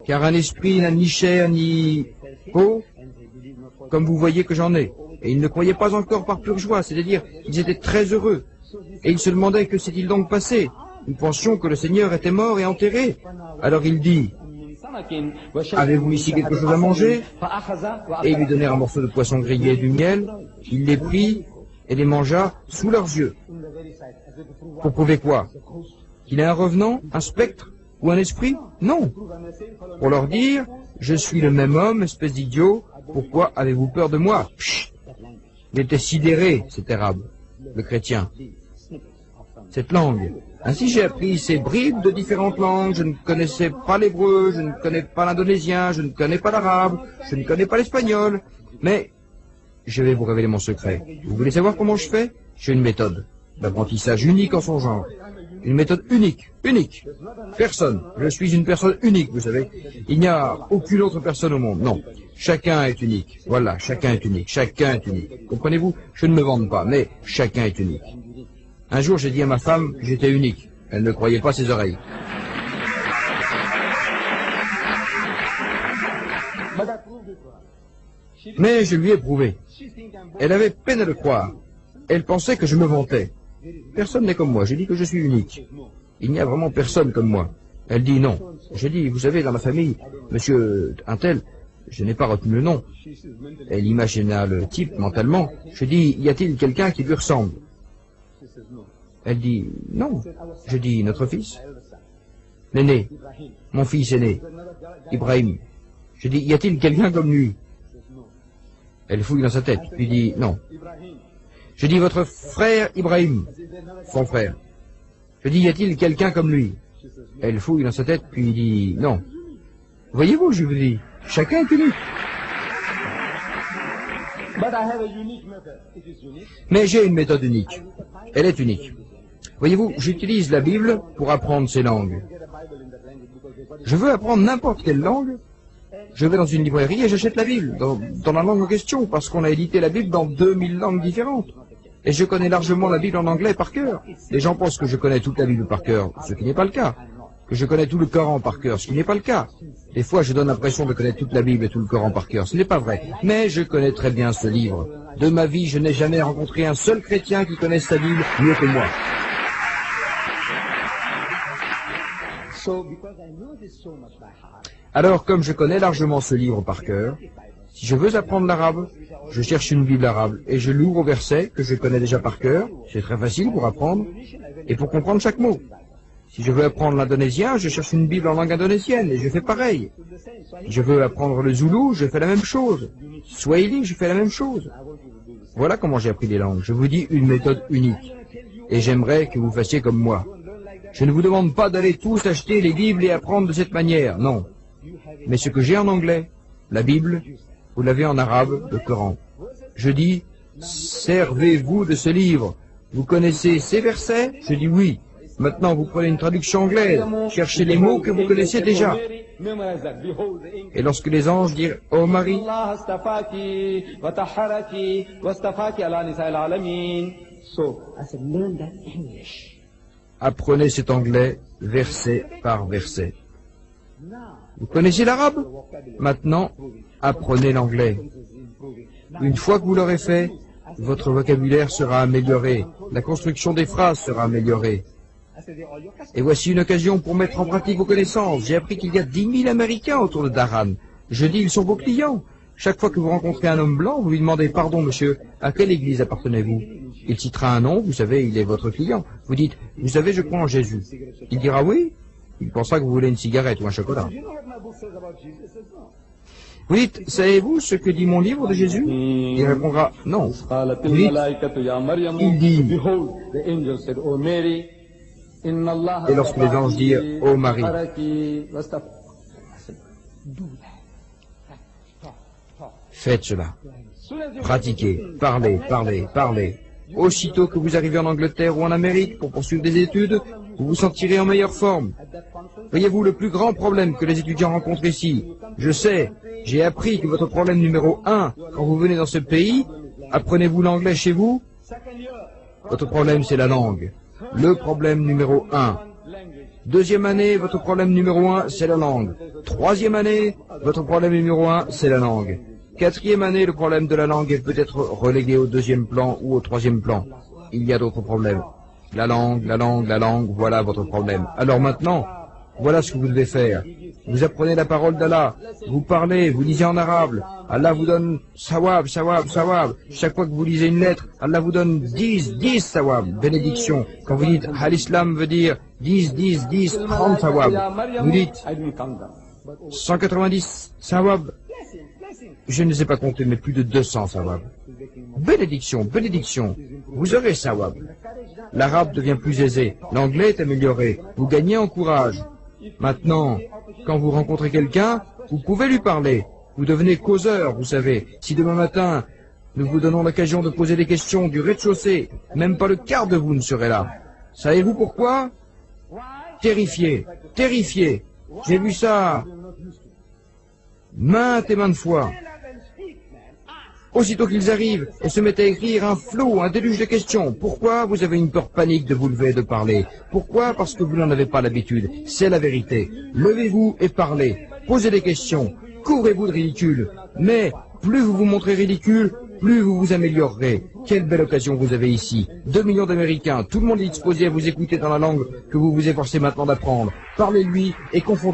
car un esprit n'a ni chair ni peau, comme vous voyez que j'en ai. Et ils ne croyaient pas encore par pure joie, c'est-à-dire qu'ils étaient très heureux. Et ils se demandaient que s'est-il donc passé. Nous pensions que le Seigneur était mort et enterré. Alors il dit, avez-vous ici quelque chose à manger? Et ils lui donnèrent un morceau de poisson grillé et du miel. Il les prit et les mangea sous leurs yeux. Pour prouver quoi? Qu'il est un revenant, un spectre ou un esprit? Non. Pour leur dire, je suis le même homme, espèce d'idiot, pourquoi avez-vous peur de moi? Chut. Il était sidéré, cet arabe, le chrétien. Cette langue. Ainsi j'ai appris ces bribes de différentes langues. Je ne connaissais pas l'hébreu, je ne connais pas l'indonésien, je ne connais pas l'arabe, je ne connais pas l'espagnol. Mais je vais vous révéler mon secret. Vous voulez savoir comment je fais? J'ai une méthode d'apprentissage unique en son genre. Une méthode unique, unique. Personne. Je suis une personne unique, vous savez. Il n'y a aucune autre personne au monde. Non. Chacun est unique. Voilà, chacun est unique. Chacun est unique. Comprenez-vous? Je ne me vante pas, mais chacun est unique. Un jour, j'ai dit à ma femme que j'étais unique. Elle ne croyait pas ses oreilles. Mais je lui ai prouvé. Elle avait peine à le croire. Elle pensait que je me vantais. Personne n'est comme moi. J'ai dit que je suis unique. Il n'y a vraiment personne comme moi. Elle dit non. J'ai dit, vous savez, dans ma famille, monsieur Untel, je n'ai pas retenu le nom. Elle imagina le type mentalement. Je dis, y a-t-il quelqu'un qui lui ressemble? Elle dit, non. Je dis, notre fils? L'aîné. Mon fils aîné. Ibrahim. Je dis, y a-t-il quelqu'un comme lui? Elle fouille dans sa tête, puis dit, non. Je dis, votre frère Ibrahim, son frère. Je dis, y a-t-il quelqu'un comme lui? Elle fouille dans sa tête, puis dit, non. Voyez-vous, je vous dis, chacun est unique. Mais j'ai une méthode unique. Elle est unique. Voyez-vous, j'utilise la Bible pour apprendre ces langues. Je veux apprendre n'importe quelle langue. Je vais dans une librairie et j'achète la Bible, dans la langue en question, parce qu'on a édité la Bible dans 2000 langues différentes. Et je connais largement la Bible en anglais par cœur. Les gens pensent que je connais toute la Bible par cœur, ce qui n'est pas le cas. Que je connais tout le Coran par cœur, ce qui n'est pas le cas. Des fois, je donne l'impression de connaître toute la Bible et tout le Coran par cœur. Ce n'est pas vrai. Mais je connais très bien ce livre. De ma vie, je n'ai jamais rencontré un seul chrétien qui connaisse sa Bible mieux que moi. Alors, comme je connais largement ce livre par cœur, si je veux apprendre l'arabe, je cherche une Bible arabe et je l'ouvre au verset que je connais déjà par cœur. C'est très facile pour apprendre et pour comprendre chaque mot. Si je veux apprendre l'indonésien, je cherche une Bible en langue indonésienne et je fais pareil. Si je veux apprendre le zoulou, je fais la même chose. Swahili, je fais la même chose. Voilà comment j'ai appris les langues. Je vous dis une méthode unique. Et j'aimerais que vous fassiez comme moi. Je ne vous demande pas d'aller tous acheter les Bibles et apprendre de cette manière, non. Mais ce que j'ai en anglais, la Bible, vous l'avez en arabe, le Coran. Je dis, servez-vous de ce livre. Vous connaissez ces versets? Je dis oui. Maintenant, vous prenez une traduction anglaise, cherchez les mots que vous connaissez déjà. Et lorsque les anges dirent « Oh Marie », apprenez cet anglais verset par verset. Vous connaissez l'arabe? Maintenant, apprenez l'anglais. Une fois que vous l'aurez fait, votre vocabulaire sera amélioré, la construction des phrases sera améliorée. Et voici une occasion pour mettre en pratique vos connaissances. J'ai appris qu'il y a 10 000 Américains autour de Dharan. Je dis, ils sont vos clients. Chaque fois que vous rencontrez un homme blanc, vous lui demandez, pardon monsieur, à quelle église appartenez-vous? Il citera un nom, vous savez, il est votre client. Vous dites, vous savez, je crois en Jésus. Il dira oui. Il pensera que vous voulez une cigarette ou un chocolat. Vous dites, savez-vous ce que dit mon livre de Jésus? Il répondra, non. Vous dites, il dit, et lorsque les anges dirent, ô Marie, faites cela. Pratiquez, parlez, parlez, parlez. Aussitôt que vous arrivez en Angleterre ou en Amérique pour poursuivre des études, vous vous sentirez en meilleure forme. Voyez-vous, le plus grand problème que les étudiants rencontrent ici, je sais, j'ai appris que votre problème numéro 1, quand vous venez dans ce pays, apprenez-vous l'anglais chez vous? Votre problème, c'est la langue. Le problème numéro 1. Deuxième année, votre problème numéro 1, c'est la langue. Troisième année, votre problème numéro 1, c'est la langue. Quatrième année, le problème de la langue est peut-être relégué au deuxième plan ou au troisième plan. Il y a d'autres problèmes. La langue, voilà votre problème. Alors maintenant, voilà ce que vous devez faire. Vous apprenez la parole d'Allah, vous parlez, vous lisez en arabe. Allah vous donne sawab, sawab, sawab. Chaque fois que vous lisez une lettre, Allah vous donne 10 sawab, bénédiction. Quand vous dites al-Islam veut dire 10, 30 sawab. Vous dites 190 sawab. Je ne les ai pas comptés, mais plus de 200 sawab. Bénédiction, bénédiction. Vous aurez sawab. L'arabe devient plus aisé, l'anglais est amélioré, vous gagnez en courage. Maintenant, quand vous rencontrez quelqu'un, vous pouvez lui parler. Vous devenez causeur, vous savez. Si demain matin, nous vous donnons l'occasion de poser des questions du rez-de-chaussée, même pas le quart de vous ne serait là. Savez-vous pourquoi? Terrifié, terrifié. J'ai vu ça maintes et maintes fois. Aussitôt qu'ils arrivent et se mettent à écrire un flot, un déluge de questions. Pourquoi vous avez une peur panique de vous lever et de parler? Pourquoi? Parce que vous n'en avez pas l'habitude. C'est la vérité. Levez-vous et parlez. Posez des questions. Couvrez-vous de ridicule. Mais plus vous vous montrez ridicule, plus vous vous améliorerez. Quelle belle occasion vous avez ici. 2 millions d'Américains. Tout le monde est disposé à vous écouter dans la langue que vous vous efforcez maintenant d'apprendre. Parlez-lui et confondez